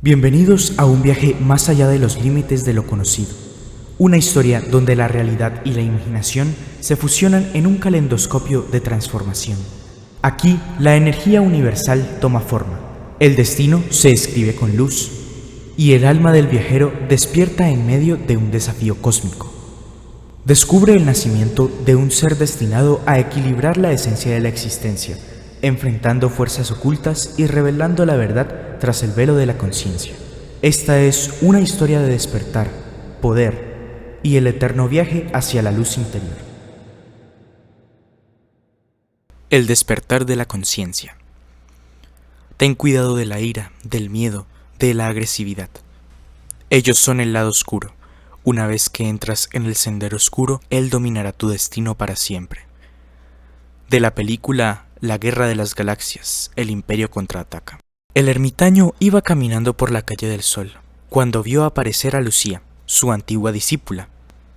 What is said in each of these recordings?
Bienvenidos a un viaje más allá de los límites de lo conocido. Una historia donde la realidad y la imaginación se fusionan en un calendoscopio de transformación. Aquí, la energía universal toma forma, el destino se escribe con luz, y el alma del viajero despierta en medio de un desafío cósmico. Descubre el nacimiento de un ser destinado a equilibrar la esencia de la existencia, enfrentando fuerzas ocultas y revelando la verdad tras el velo de la conciencia. Esta es una historia de despertar, poder y el eterno viaje hacia la luz interior. El despertar de la conciencia. Ten cuidado de la ira, del miedo, de la agresividad. Ellos son el lado oscuro. Una vez que entras en el sendero oscuro, él dominará tu destino para siempre. De la película La Guerra de las Galaxias, el Imperio contraataca. El ermitaño iba caminando por la calle del Sol, cuando vio aparecer a Lucía, su antigua discípula,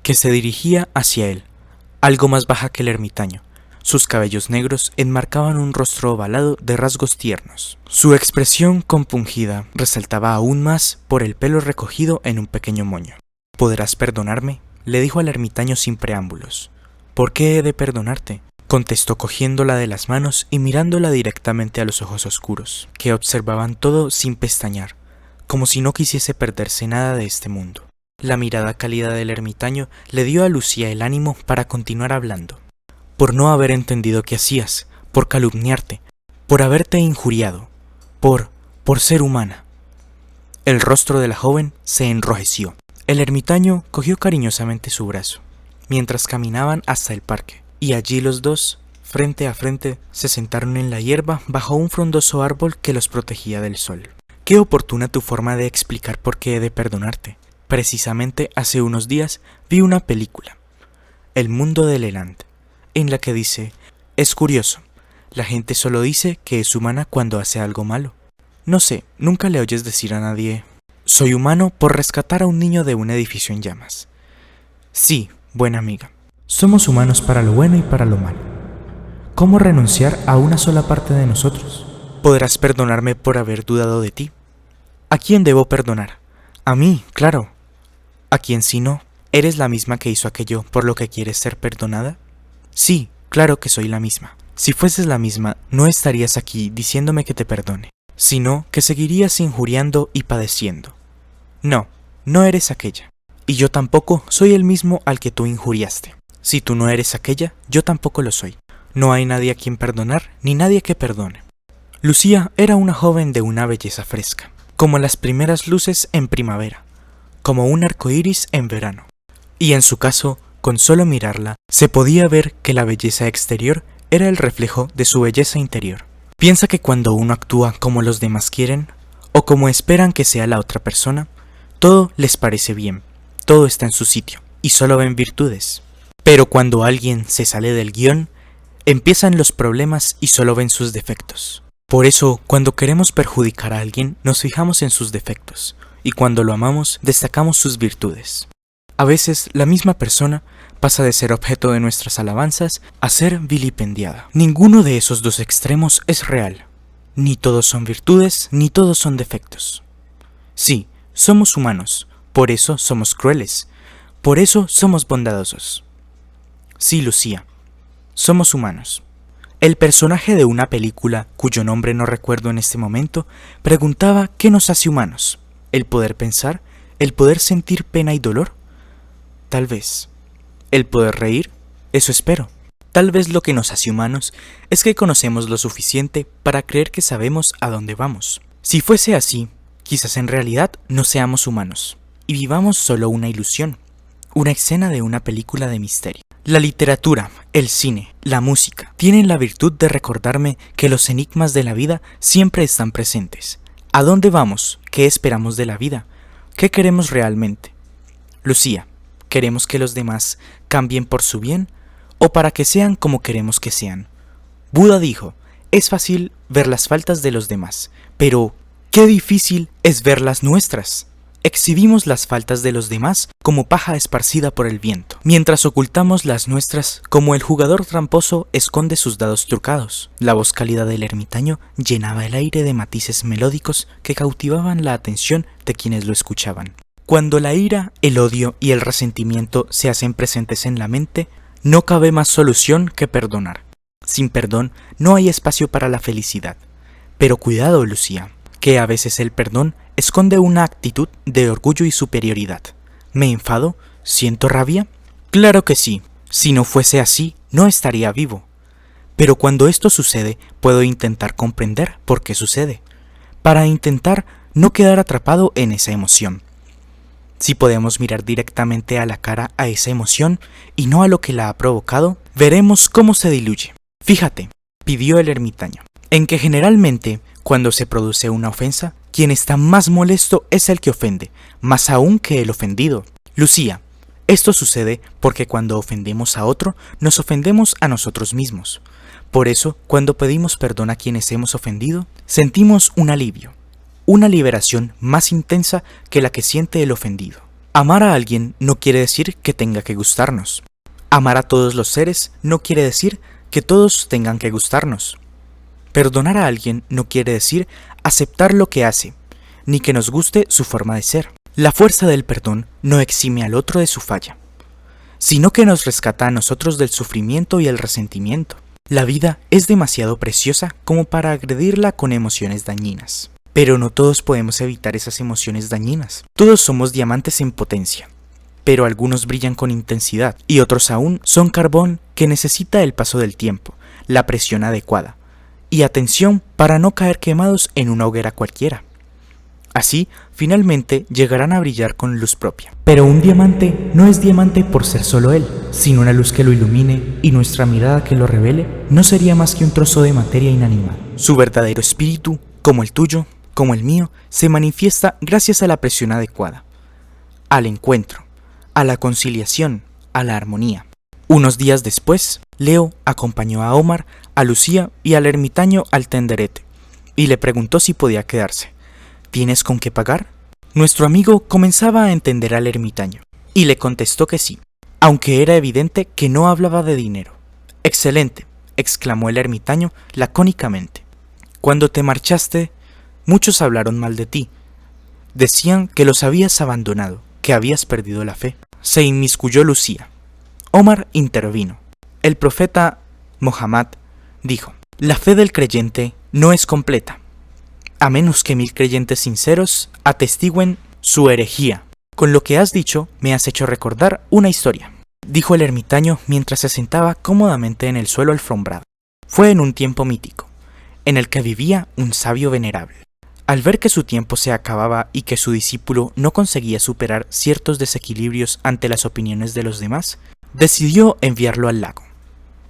que se dirigía hacia él, algo más baja que el ermitaño. Sus cabellos negros enmarcaban un rostro ovalado de rasgos tiernos. Su expresión compungida resaltaba aún más por el pelo recogido en un pequeño moño. «¿Podrás perdonarme?», le dijo al ermitaño sin preámbulos. «¿Por qué he de perdonarte?», contestó cogiéndola de las manos y mirándola directamente a los ojos oscuros, que observaban todo sin pestañear, como si no quisiese perderse nada de este mundo. La mirada cálida del ermitaño le dio a Lucía el ánimo para continuar hablando. «Por no haber entendido qué hacías, por calumniarte, por haberte injuriado, por ser humana». El rostro de la joven se enrojeció. El ermitaño cogió cariñosamente su brazo, mientras caminaban hasta el parque, y allí los dos, frente a frente, se sentaron en la hierba bajo un frondoso árbol que los protegía del sol. «Qué oportuna tu forma de explicar por qué he de perdonarte. Precisamente hace unos días vi una película, El mundo de Leland, en la que dice, es curioso, la gente solo dice que es humana cuando hace algo malo. No sé, nunca le oyes decir a nadie, soy humano por rescatar a un niño de un edificio en llamas. Sí, buena amiga. Somos humanos para lo bueno y para lo malo. ¿Cómo renunciar a una sola parte de nosotros? Podrás perdonarme por haber dudado de ti. ¿A quién debo perdonar? A mí, claro. ¿A quién si no? ¿Eres la misma que hizo aquello por lo que quieres ser perdonada? Sí, claro que soy la misma. Si fueses la misma, no estarías aquí diciéndome que te perdone, sino que seguirías injuriando y padeciendo. No, no eres aquella. Y yo tampoco soy el mismo al que tú injuriaste. Si tú no eres aquella, yo tampoco lo soy. No hay nadie a quien perdonar, ni nadie que perdone». Lucía era una joven de una belleza fresca, como las primeras luces en primavera, como un arco iris en verano. Y en su caso, con solo mirarla, se podía ver que la belleza exterior era el reflejo de su belleza interior. Piensa que cuando uno actúa como los demás quieren, o como esperan que sea la otra persona, todo les parece bien, todo está en su sitio, y solo ven virtudes. Pero cuando alguien se sale del guión, empiezan los problemas y solo ven sus defectos. Por eso, cuando queremos perjudicar a alguien, nos fijamos en sus defectos, y cuando lo amamos, destacamos sus virtudes. A veces, la misma persona pasa de ser objeto de nuestras alabanzas a ser vilipendiada. Ninguno de esos dos extremos es real. Ni todos son virtudes, ni todos son defectos. Sí, somos humanos, por eso somos crueles, por eso somos bondadosos. Sí, Lucía, somos humanos. El personaje de una película, cuyo nombre no recuerdo en este momento, preguntaba ¿qué nos hace humanos? ¿El poder pensar? ¿El poder sentir pena y dolor? Tal vez. ¿El poder reír? Eso espero. Tal vez lo que nos hace humanos es que conocemos lo suficiente para creer que sabemos a dónde vamos. Si fuese así, quizás en realidad no seamos humanos, y vivamos solo una ilusión, una escena de una película de misterio. La literatura, el cine, la música, tienen la virtud de recordarme que los enigmas de la vida siempre están presentes. ¿A dónde vamos? ¿Qué esperamos de la vida? ¿Qué queremos realmente? Lucía, ¿queremos que los demás cambien por su bien o para que sean como queremos que sean? Buda dijo, es fácil ver las faltas de los demás, pero qué difícil es ver las nuestras. exhibimos las faltas de los demás como paja esparcida por el viento, mientras ocultamos las nuestras como el jugador tramposo esconde sus dados trucados. La voz cálida del ermitaño llenaba el aire de matices melódicos que cautivaban la atención de quienes lo escuchaban. Cuando la ira, el odio y el resentimiento se hacen presentes en la mente, no cabe más solución que perdonar. Sin perdón no hay espacio para la felicidad. Pero cuidado, Lucía, que a veces el perdón esconde una actitud de orgullo y superioridad. ¿Me enfado? ¿Siento rabia? Claro que sí. Si no fuese así, no estaría vivo. Pero cuando esto sucede, puedo intentar comprender por qué sucede, para intentar no quedar atrapado en esa emoción. Si podemos mirar directamente a la cara a esa emoción y no a lo que la ha provocado, veremos cómo se diluye. Fíjate, pidió el ermitaño, en que generalmente, cuando se produce una ofensa, quien está más molesto es el que ofende, más aún que el ofendido. Lucía, esto sucede porque cuando ofendemos a otro, nos ofendemos a nosotros mismos. Por eso, cuando pedimos perdón a quienes hemos ofendido, sentimos un alivio, una liberación más intensa que la que siente el ofendido. Amar a alguien no quiere decir que tenga que gustarnos. Amar a todos los seres no quiere decir que todos tengan que gustarnos. Perdonar a alguien no quiere decir aceptar lo que hace, ni que nos guste su forma de ser. La fuerza del perdón no exime al otro de su falla, sino que nos rescata a nosotros del sufrimiento y el resentimiento. La vida es demasiado preciosa como para agredirla con emociones dañinas. Pero no todos podemos evitar esas emociones dañinas. Todos somos diamantes en potencia, pero algunos brillan con intensidad y otros aún son carbón que necesita el paso del tiempo, la presión adecuada y atención para no caer quemados en una hoguera cualquiera. Así, finalmente llegarán a brillar con luz propia. Pero un diamante no es diamante por ser solo él, sin una luz que lo ilumine y nuestra mirada que lo revele, no sería más que un trozo de materia inanimada. Su verdadero espíritu, como el tuyo, como el mío, se manifiesta gracias a la presión adecuada, al encuentro, a la conciliación, a la armonía. Unos días después, Leo acompañó a Omar, a Lucía y al ermitaño al tenderete, y le preguntó si podía quedarse. ¿Tienes con qué pagar? Nuestro amigo comenzaba a entender al ermitaño, y le contestó que sí, aunque era evidente que no hablaba de dinero. «Excelente», exclamó el ermitaño lacónicamente. «Cuando te marchaste, muchos hablaron mal de ti. Decían que los habías abandonado, que habías perdido la fe». Se inmiscuyó Lucía. Omar intervino. El profeta Mohammed dijo: «La fe del creyente no es completa, a menos que 1000 creyentes sinceros atestiguen su herejía. Con lo que has dicho, me has hecho recordar una historia», dijo el ermitaño mientras se sentaba cómodamente en el suelo alfombrado. «Fue en un tiempo mítico, en el que vivía un sabio venerable. Al ver que su tiempo se acababa y que su discípulo no conseguía superar ciertos desequilibrios ante las opiniones de los demás, decidió enviarlo al lago.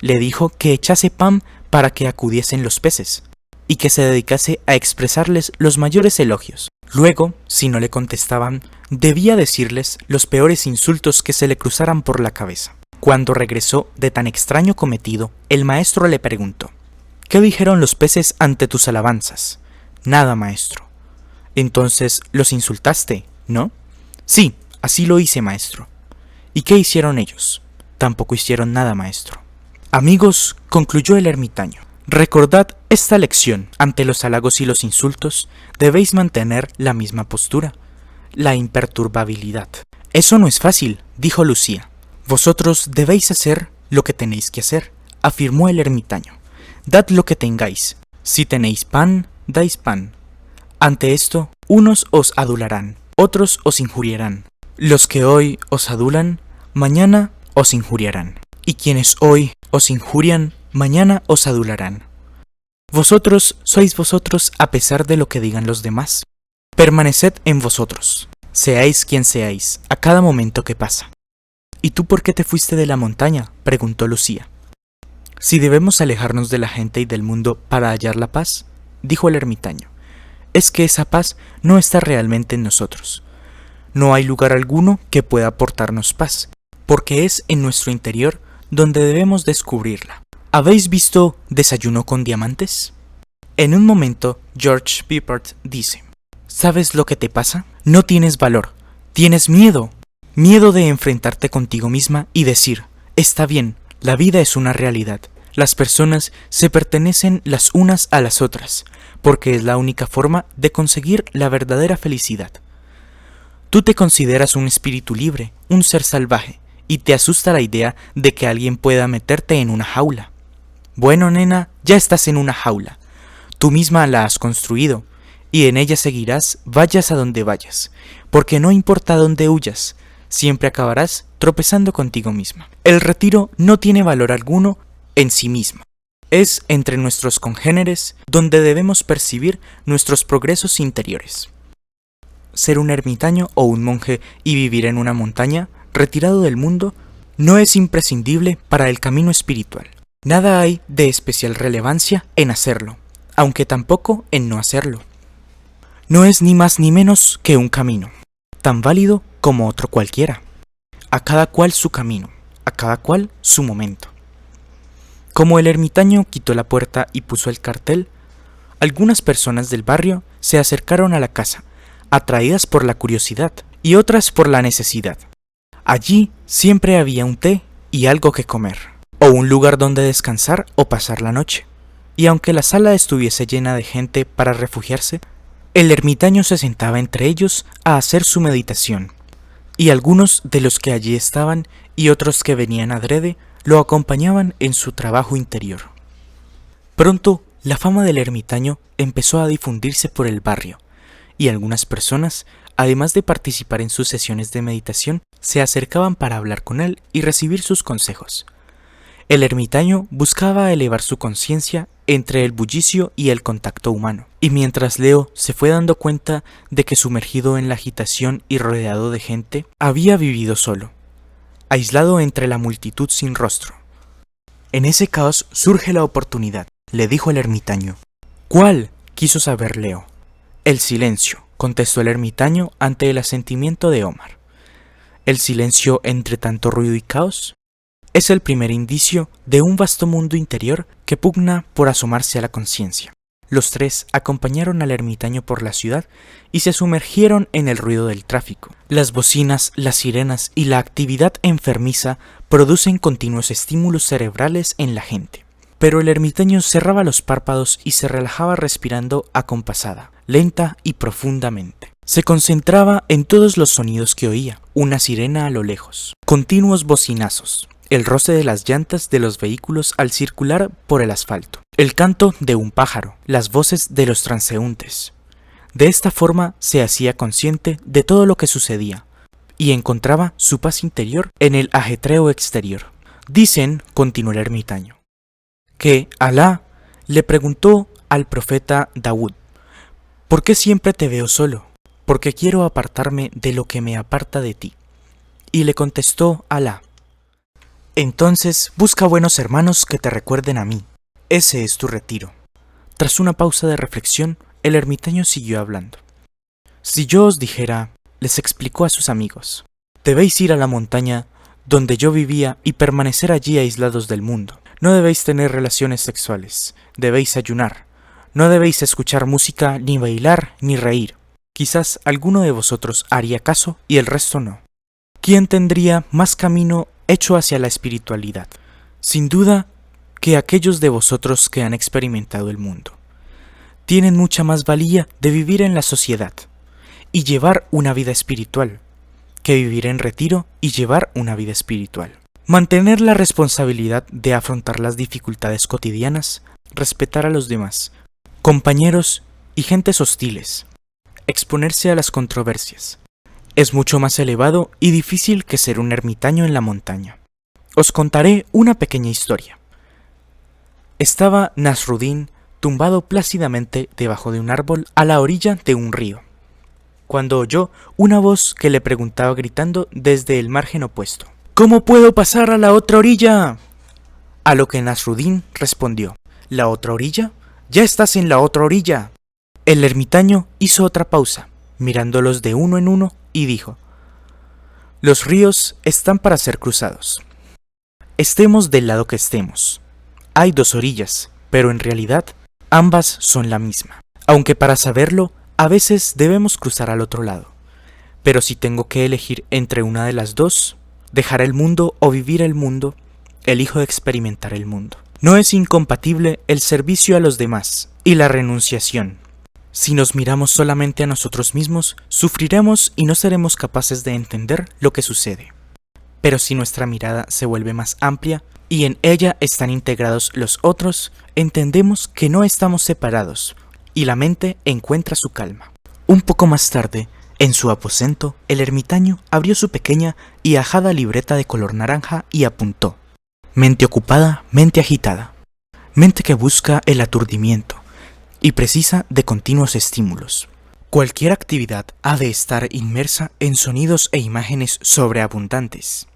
Le dijo que echase pan para que acudiesen los peces, y que se dedicase a expresarles los mayores elogios. Luego, si no le contestaban, debía decirles los peores insultos que se le cruzaran por la cabeza. Cuando regresó de tan extraño cometido, el maestro le preguntó: «¿Qué dijeron los peces ante tus alabanzas?». «Nada, maestro». «Entonces los insultaste, ¿no?». «Sí, así lo hice, maestro». «¿Y qué hicieron ellos?». «Tampoco hicieron nada, maestro». «Amigos», concluyó el ermitaño, «recordad esta lección: ante los halagos y los insultos debéis mantener la misma postura, la imperturbabilidad». «Eso no es fácil», dijo Lucía. «Vosotros debéis hacer lo que tenéis que hacer», afirmó el ermitaño. «Dad lo que tengáis. Si tenéis pan, dais pan. Ante esto, unos os adularán, otros os injuriarán. Los que hoy os adulan, mañana os injuriarán. Y quienes hoy os injurian, mañana os adularán. Vosotros sois vosotros a pesar de lo que digan los demás. Permaneced en vosotros, seáis quien seáis, a cada momento que pasa». «¿Y tú por qué te fuiste de la montaña?», preguntó Lucía. «Si debemos alejarnos de la gente y del mundo para hallar la paz», dijo el ermitaño, «es que esa paz no está realmente en nosotros. No hay lugar alguno que pueda aportarnos paz, porque es en nuestro interior donde debemos descubrirla. ¿Habéis visto Desayuno con Diamantes?». En un momento, George Peppard dice: «¿Sabes lo que te pasa? No tienes valor, tienes miedo. Miedo de enfrentarte contigo misma y decir, está bien, la vida es una realidad. Las personas se pertenecen las unas a las otras, porque es la única forma de conseguir la verdadera felicidad. Tú te consideras un espíritu libre, un ser salvaje, y te asusta la idea de que alguien pueda meterte en una jaula. Bueno, nena, ya estás en una jaula. Tú misma la has construido, y en ella seguirás vayas a donde vayas, porque no importa dónde huyas, siempre acabarás tropezando contigo misma. El retiro no tiene valor alguno en sí mismo. Es entre nuestros congéneres donde debemos percibir nuestros progresos interiores. Ser un ermitaño o un monje y vivir en una montaña, retirado del mundo, no es imprescindible para el camino espiritual. Nada hay de especial relevancia en hacerlo, aunque tampoco en no hacerlo. No es ni más ni menos que un camino, tan válido como otro cualquiera. A cada cual su camino, a cada cual su momento. Como el ermitaño quitó la puerta y puso el cartel, algunas personas del barrio se acercaron a la casa, atraídas por la curiosidad y otras por la necesidad. Allí siempre había un té y algo que comer, o un lugar donde descansar o pasar la noche. Y aunque la sala estuviese llena de gente para refugiarse, el ermitaño se sentaba entre ellos a hacer su meditación, y algunos de los que allí estaban y otros que venían adrede lo acompañaban en su trabajo interior. Pronto, la fama del ermitaño empezó a difundirse por el barrio, y algunas personas, además de participar en sus sesiones de meditación, se acercaban para hablar con él y recibir sus consejos. El ermitaño buscaba elevar su conciencia entre el bullicio y el contacto humano, y mientras Leo se fue dando cuenta de que sumergido en la agitación y rodeado de gente, había vivido solo, aislado entre la multitud sin rostro. En ese caos surge la oportunidad, le dijo el ermitaño. ¿Cuál?, quiso saber Leo. El silencio, contestó el ermitaño ante el asentimiento de Omar. ¿El silencio entre tanto ruido y caos? Es el primer indicio de un vasto mundo interior que pugna por asomarse a la conciencia. Los tres acompañaron al ermitaño por la ciudad y se sumergieron en el ruido del tráfico. Las bocinas, las sirenas y la actividad enfermiza producen continuos estímulos cerebrales en la gente. Pero el ermitaño cerraba los párpados y se relajaba respirando acompasada, lenta y profundamente. Se concentraba en todos los sonidos que oía, una sirena a lo lejos, continuos bocinazos, el roce de las llantas de los vehículos al circular por el asfalto, el canto de un pájaro, las voces de los transeúntes. De esta forma se hacía consciente de todo lo que sucedía y encontraba su paz interior en el ajetreo exterior. Dicen, continuó el ermitaño, que Alá le preguntó al profeta Daud, ¿por qué siempre te veo solo? Porque quiero apartarme de lo que me aparta de ti. Y le contestó Alá, entonces busca buenos hermanos que te recuerden a mí. Ese es tu retiro. Tras una pausa de reflexión, el ermitaño siguió hablando. Si yo os dijera, les explicó a sus amigos, debéis ir a la montaña donde yo vivía y permanecer allí aislados del mundo. No debéis tener relaciones sexuales, debéis ayunar, no debéis escuchar música, ni bailar, ni reír. Quizás alguno de vosotros haría caso y el resto no. ¿Quién tendría más camino hecho hacia la espiritualidad? Sin duda que aquellos de vosotros que han experimentado el mundo. Tienen mucha más valía de vivir en la sociedad y llevar una vida espiritual, que vivir en retiro y llevar una vida espiritual. Mantener la responsabilidad de afrontar las dificultades cotidianas, respetar a los demás, compañeros y gentes hostiles, exponerse a las controversias. Es mucho más elevado y difícil que ser un ermitaño en la montaña. Os contaré una pequeña historia. Estaba Nasruddin tumbado plácidamente debajo de un árbol a la orilla de un río, cuando oyó una voz que le preguntaba gritando desde el margen opuesto, ¿cómo puedo pasar a la otra orilla? A lo que Nasruddin respondió, ¿la otra orilla? Ya estás en la otra orilla. El ermitaño hizo otra pausa, mirándolos de uno en uno, y dijo, los ríos están para ser cruzados. Estemos del lado que estemos. Hay dos orillas, pero en realidad ambas son la misma. Aunque para saberlo, a veces debemos cruzar al otro lado. Pero si tengo que elegir entre una de las dos, dejar el mundo o vivir el mundo, elijo experimentar el mundo. No es incompatible el servicio a los demás y la renunciación. Si nos miramos solamente a nosotros mismos, sufriremos y no seremos capaces de entender lo que sucede. Pero si nuestra mirada se vuelve más amplia y en ella están integrados los otros, entendemos que no estamos separados y la mente encuentra su calma. Un poco más tarde, en su aposento, el ermitaño abrió su pequeña y ajada libreta de color naranja y apuntó: mente ocupada, mente agitada, mente que busca el aturdimiento y precisa de continuos estímulos. Cualquier actividad ha de estar inmersa en sonidos e imágenes sobreabundantes,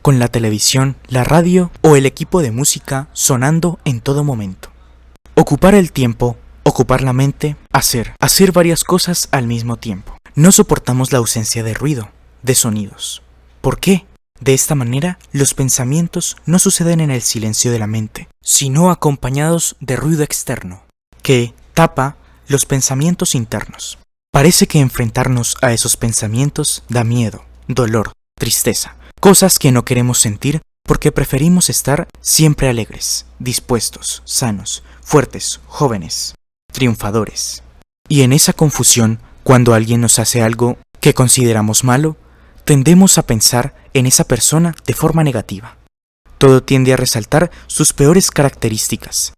con la televisión, la radio o el equipo de música sonando en todo momento. Ocupar el tiempo, ocupar la mente, hacer varias cosas al mismo tiempo. No soportamos la ausencia de ruido, de sonidos. ¿Por qué? De esta manera, los pensamientos no suceden en el silencio de la mente, sino acompañados de ruido externo, que tapa los pensamientos internos. Parece que enfrentarnos a esos pensamientos da miedo, dolor, tristeza, cosas que no queremos sentir porque preferimos estar siempre alegres, dispuestos, sanos, fuertes, jóvenes, triunfadores. Y en esa confusión, cuando alguien nos hace algo que consideramos malo, tendemos a pensar en esa persona de forma negativa. Todo tiende a resaltar sus peores características.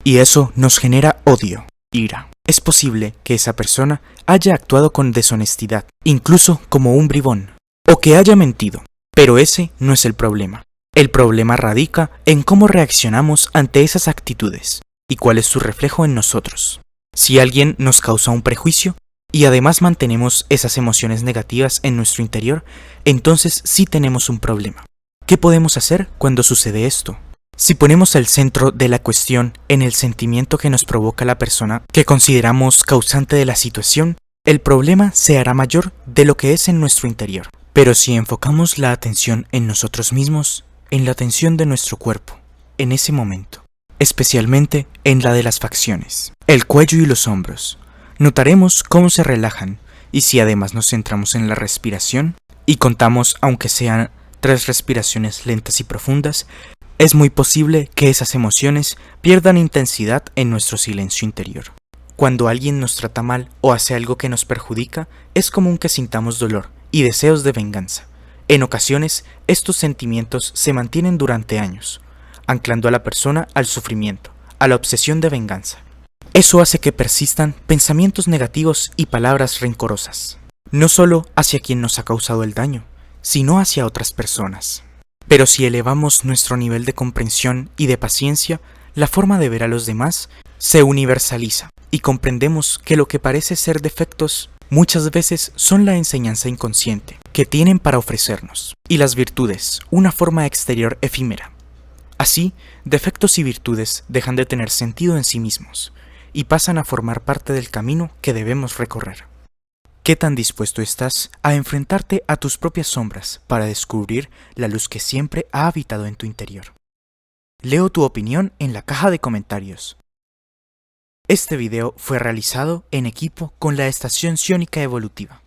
Y eso nos genera odio, ira. Es posible que esa persona haya actuado con deshonestidad, incluso como un bribón, o que haya mentido. Pero ese no es el problema. El problema radica en cómo reaccionamos ante esas actitudes y cuál es su reflejo en nosotros. Si alguien nos causa un prejuicio y además mantenemos esas emociones negativas en nuestro interior, entonces sí tenemos un problema. ¿Qué podemos hacer cuando sucede esto? Si ponemos el centro de la cuestión en el sentimiento que nos provoca la persona que consideramos causante de la situación, el problema se hará mayor de lo que es en nuestro interior. Pero si enfocamos la atención en nosotros mismos, en la tensión de nuestro cuerpo, en ese momento, especialmente en la de las facciones, el cuello y los hombros, notaremos cómo se relajan, y si además nos centramos en la respiración y contamos aunque sean 3 respiraciones lentas y profundas, es muy posible que esas emociones pierdan intensidad en nuestro silencio interior. Cuando alguien nos trata mal o hace algo que nos perjudica, es común que sintamos dolor y deseos de venganza. En ocasiones, estos sentimientos se mantienen durante años, anclando a la persona al sufrimiento, a la obsesión de venganza. Eso hace que persistan pensamientos negativos y palabras rencorosas, no solo hacia quien nos ha causado el daño, sino hacia otras personas. Pero si elevamos nuestro nivel de comprensión y de paciencia, la forma de ver a los demás se universaliza y comprendemos que lo que parece ser defectos muchas veces son la enseñanza inconsciente que tienen para ofrecernos, y las virtudes, una forma exterior efímera. Así, defectos y virtudes dejan de tener sentido en sí mismos y pasan a formar parte del camino que debemos recorrer. ¿Qué tan dispuesto estás a enfrentarte a tus propias sombras para descubrir la luz que siempre ha habitado en tu interior? Leo tu opinión en la caja de comentarios. Este video fue realizado en equipo con la Estación Ciónica Evolutiva.